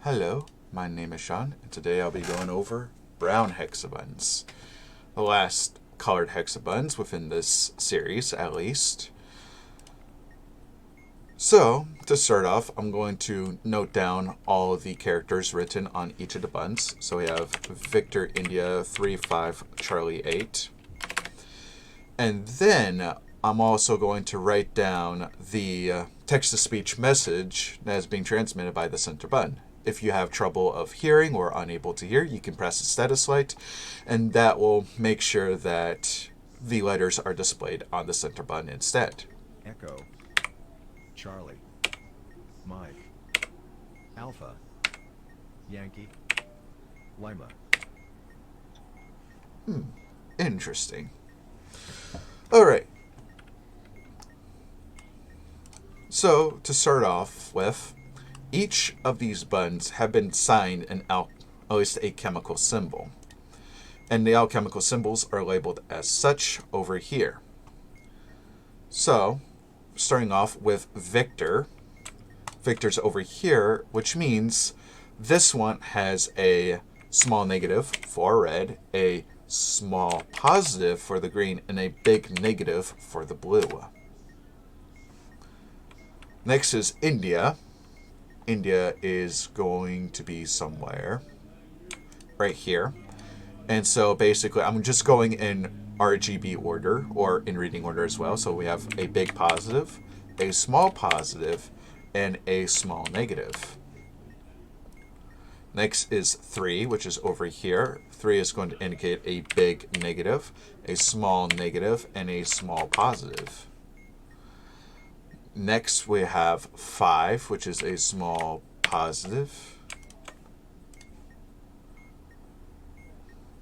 Hello, my name is Sean, and today I'll be going over brown hexabuttons. The last colored hexabuttons within this series, at least. So, to start off, I'm going to note down all of the characters written on each of the buttons. So we have Victor India 35 Charlie 8. And then I'm also going to write down the text-to-speech message that is being transmitted by the center button. If you have trouble of hearing or unable to hear, you can press the status light, and that will make sure that the letters are displayed on the center button instead. Echo, Charlie, Mike, Alpha, Yankee, Lima. Interesting. Alright. So, to start off with, each of these buttons have been signed at least a chemical symbol. And the alchemical symbols are labeled as such over here. So, starting off with Victor. Victor's over here, which means this one has a small negative for red, a small positive for the green, and a big negative for the blue. Next is India. India is going to be somewhere right here. And so basically I'm just going in RGB order, or in reading order as well. So we have a big positive, a small positive, and a small negative. Next is 3, which is over here. 3 is going to indicate a big negative, a small negative, and a small positive. Next we have 5, which is a small positive.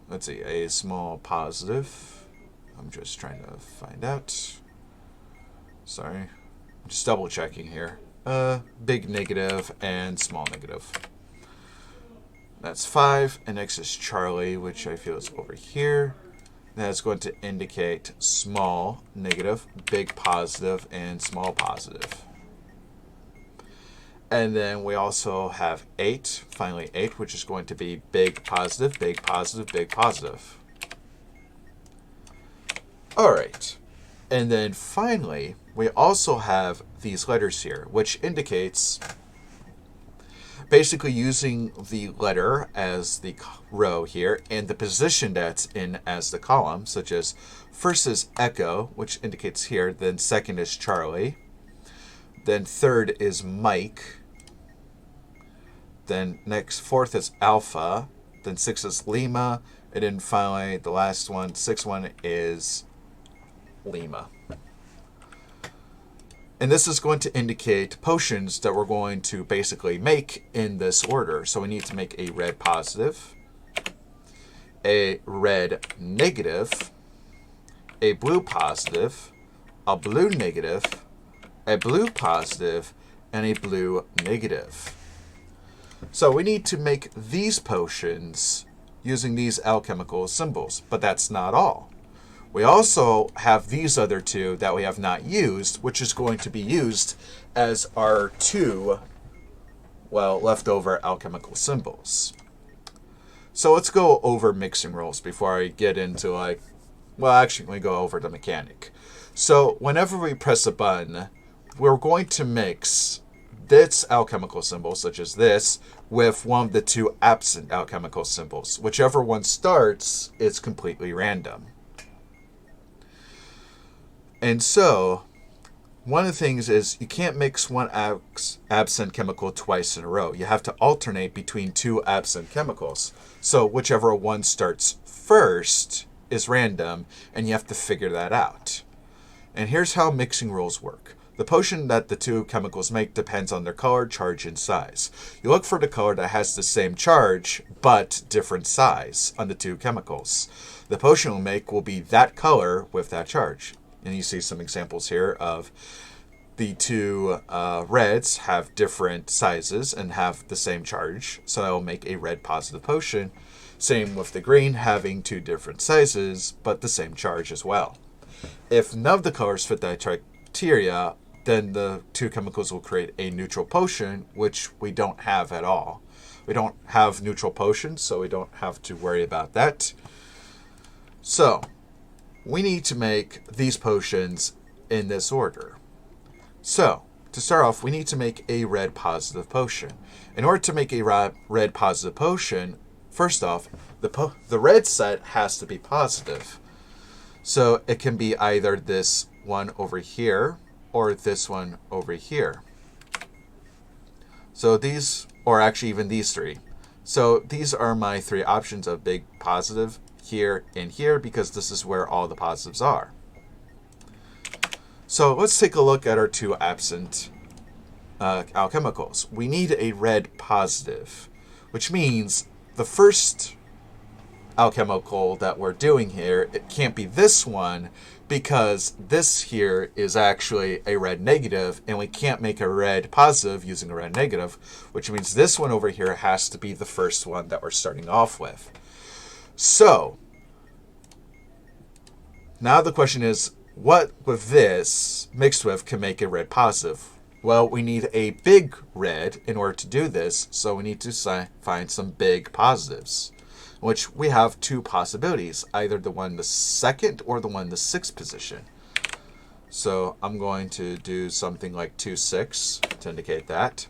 Let's see, a small positive. I'm just trying to find out. Sorry. I'm just double checking here. Big negative and small negative. That's 5. And next is Charlie, which I feel is over here. That's going to indicate small negative, big positive, and small positive. And then we also have 8, finally 8, which is going to be big positive, big positive, big positive. Alright. And then finally, we also have these letters here, which indicates basically using the letter as the row here and the position that's in as the column, such as first is Echo, which indicates here, then second is Charlie, then third is Mike, then next fourth is Alpha, then 6 is Lima, and then finally the last one, 6th one, is Lima. And this is going to indicate potions that we're going to basically make in this order. So we need to make a red positive, a red negative, a blue positive, a blue negative, a blue positive, and a blue negative. So we need to make these potions using these alchemical symbols, but that's not all. We also have these other two that we have not used, which is going to be used as our 2, leftover alchemical symbols. So let's go over mixing rules before I get into actually we go over the mechanic. So whenever we press a button, we're going to mix this alchemical symbol, such as this, with one of the 2 absent alchemical symbols. Whichever one starts, it's completely random. And so, one of the things is you can't mix one absent chemical twice in a row. You have to alternate between 2 absent chemicals. So whichever one starts first is random, and you have to figure that out. And here's how mixing rules work. The potion that the 2 chemicals make depends on their color, charge, and size. You look for the color that has the same charge, but different size on the 2 chemicals. The potion you'll make will be that color with that charge. And you see some examples here of the 2 reds have different sizes and have the same charge. So I will make a red positive potion. Same with the green, having 2 different sizes, but the same charge as well. If none of the colors fit that criteria, then the two chemicals will create a neutral potion, which we don't have at all. We don't have neutral potions, so we don't have to worry about that. So we need to make these potions in this order. So to start off, we need to make a red positive potion. In order to make a red positive potion, first off, the red set has to be positive. So it can be either this one over here or this one over here. So these, or actually even these three. So these are my three options of big positive here and here, because this is where all the positives are. So let's take a look at our two absent alchemicals. We need a red positive, which means the first alchemical that we're doing here, it can't be this one, because this here is actually a red negative, and we can't make a red positive using a red negative, which means this one over here has to be the first one that we're starting off with. So now the question is, what with this mixed with can make a red positive? Well, we need a big red in order to do this, so we need to find some big positives, which we have two possibilities, either the one in the second or the one in the sixth position. So I'm going to do something like 2, 6 to indicate that.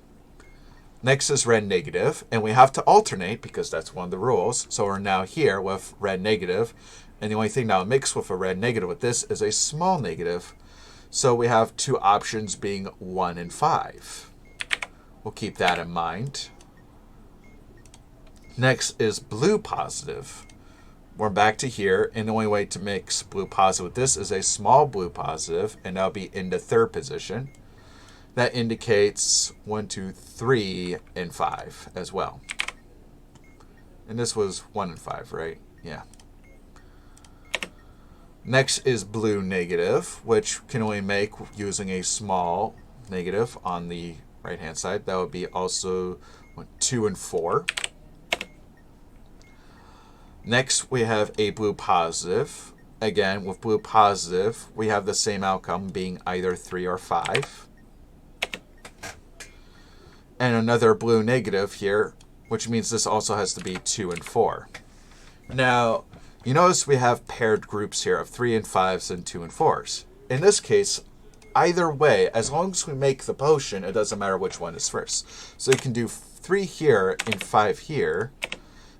Next is red negative, and we have to alternate because that's one of the rules. So we're now here with red negative, and the only thing now mixed with a red negative with this is a small negative. So we have two options being 1 and 5. We'll keep that in mind. Next is blue positive. We're back to here, and the only way to mix blue positive with this is a small blue positive, and that'll be in the third position. That indicates 1, 2, 3, and 5 as well. And this was 1 and 5, right? Yeah. Next is blue negative, which can only make using a small negative on the right-hand side. That would be also 2 and 4. Next, we have a blue positive. Again, with blue positive, we have the same outcome being either 3 or 5. And another blue negative here, which means this also has to be 2 and 4. Now, you notice we have paired groups here of 3 and 5s and 2 and 4s. In this case, either way, as long as we make the potion, it doesn't matter which one is first. So you can do 3 here and 5 here,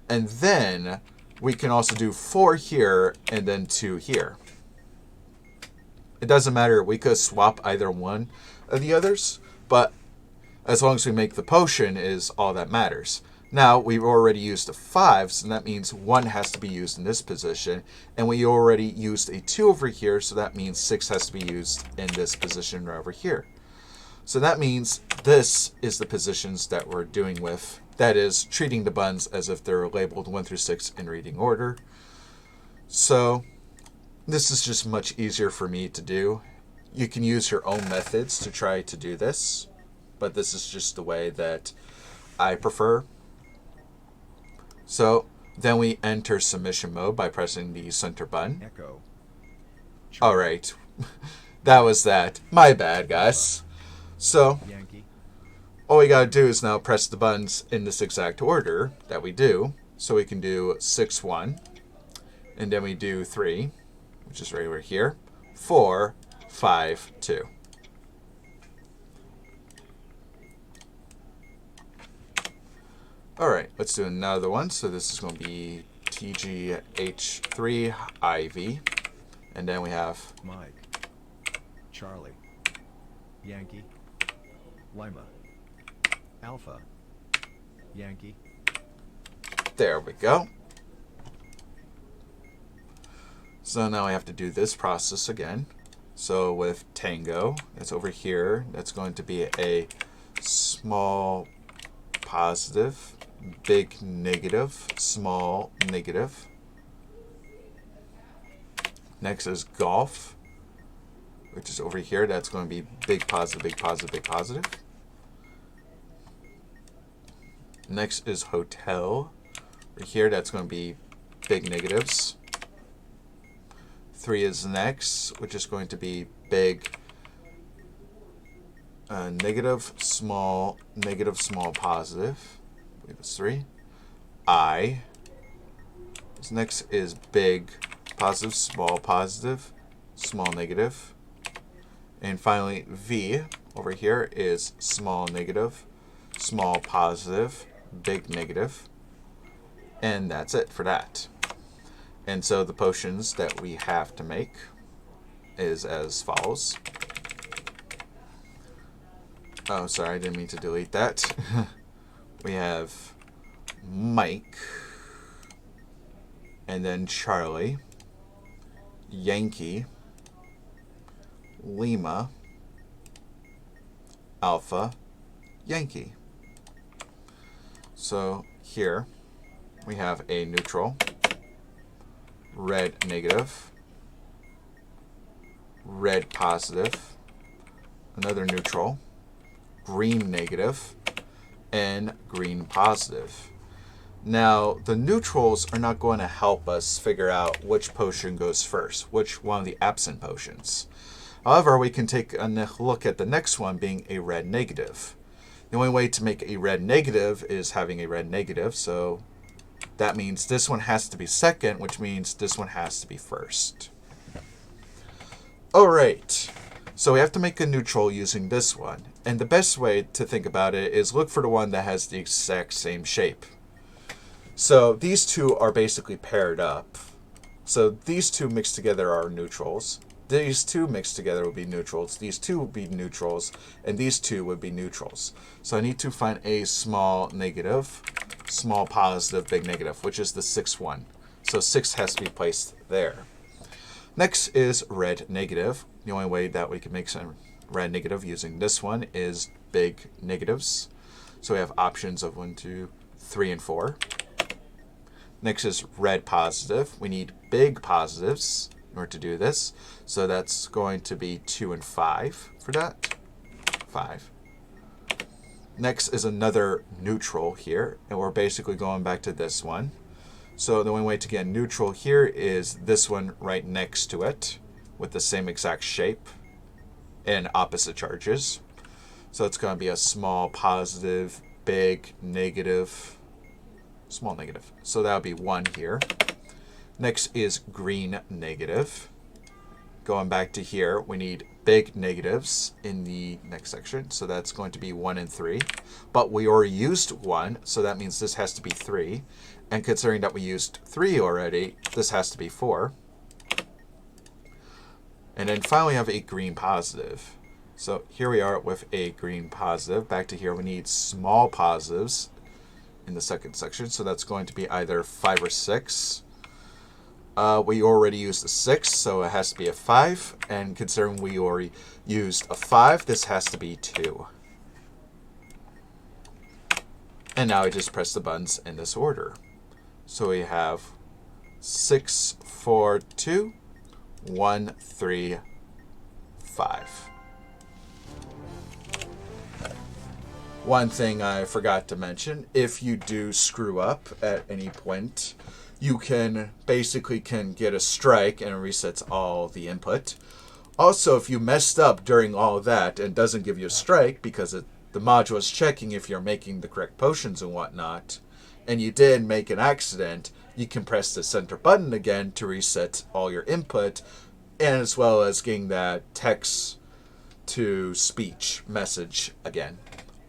and then we can also do 4 here and then 2 here. It doesn't matter, we could swap either one of the others, but as long as we make the potion is all that matters. Now, we've already used the 5s, and that means 1 has to be used in this position. And we already used a 2 over here, so that means 6 has to be used in this position right over here. So that means this is the positions that we're doing with. That is, treating the buttons as if they're labeled 1 through 6 in reading order. So this is just much easier for me to do. You can use your own methods to try to do this, but this is just the way that I prefer. So then we enter submission mode by pressing the center button. Echo. All right, that was that. My bad, guys. So Yankee. all we gotta do is now press the buttons in this exact order that we do. So we can do 6, 1, and then we do 3, which is right over here, 4, 5, 2. All right, let's do another one. So this is going to be TGH3 IV, and then we have Mike. Charlie. Yankee. Lima. Alpha. Yankee. there we go. So now I have to do this process again. So with Tango, that's over here. That's going to be a small positive, big negative, small negative. Next is Golf, which is over here. That's going to be big positive, big positive, big positive. Next is Hotel. Over here, that's going to be big negatives. 3 is next, which is going to be big negative, small, positive. I believe it's 3. I. This next is big, positive, small, negative. And finally, V over here is small, negative, small, positive, big, negative. And that's it for that. And so the potions that we have to make is as follows. Oh, sorry, I didn't mean to delete that. We have Mike, and then Charlie, Yankee, Lima, Alpha, Yankee. So here we have a neutral, red negative, red positive, another neutral, green negative, and green positive. Now, the neutrals are not going to help us figure out which potion goes first, which one of the absent potions. However, we can take a look at the next one being a red negative. The only way to make a red negative is having a red negative, so that means this one has to be second, which means this one has to be first. Alright, so we have to make a neutral using this one. And the best way to think about it is look for the one that has the exact same shape. So these two are basically paired up. So these two mixed together are neutrals. These two mixed together would be neutrals. These two would be neutrals. And these two would be neutrals. So I need to find a small negative, small positive, big negative, which is the 6th one. So 6 has to be placed there. Next is red negative. The only way that we can make some red negative using this one is big negatives. So we have options of 1, 2, 3, and 4. Next is red positive. We need big positives in order to do this. So that's going to be 2 and 5 for that. 5. Next is another neutral here, and we're basically going back to this one. So the only way to get neutral here is this one right next to it with the same exact shape and opposite charges. So it's going to be a small positive, big negative, small negative. So that would be 1 here. Next is green negative. Going back to here, we need big negatives in the next section. So that's going to be 1 and 3. But we already used 1, so that means this has to be 3. And considering that we used 3 already, this has to be 4. And then finally we have a green positive. So here we are with a green positive. Back to here, we need small positives in the second section. So that's going to be either 5 or 6. We already used a 6, so it has to be a 5. And considering we already used a 5, this has to be 2. And now I just press the buttons in this order. So we have 6, 4, 2, 1, 3, 5. One thing I forgot to mention, if you do screw up at any point, you can basically get a strike and it resets all the input. Also, if you messed up during all that and doesn't give you a strike because the module is checking if you're making the correct potions and whatnot, and you did make an accident, you can press the center button again to reset all your input, and as well as getting that text to speech message again.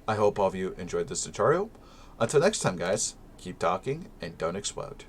I hope all of you enjoyed this tutorial. Until next time, guys, keep talking and don't explode.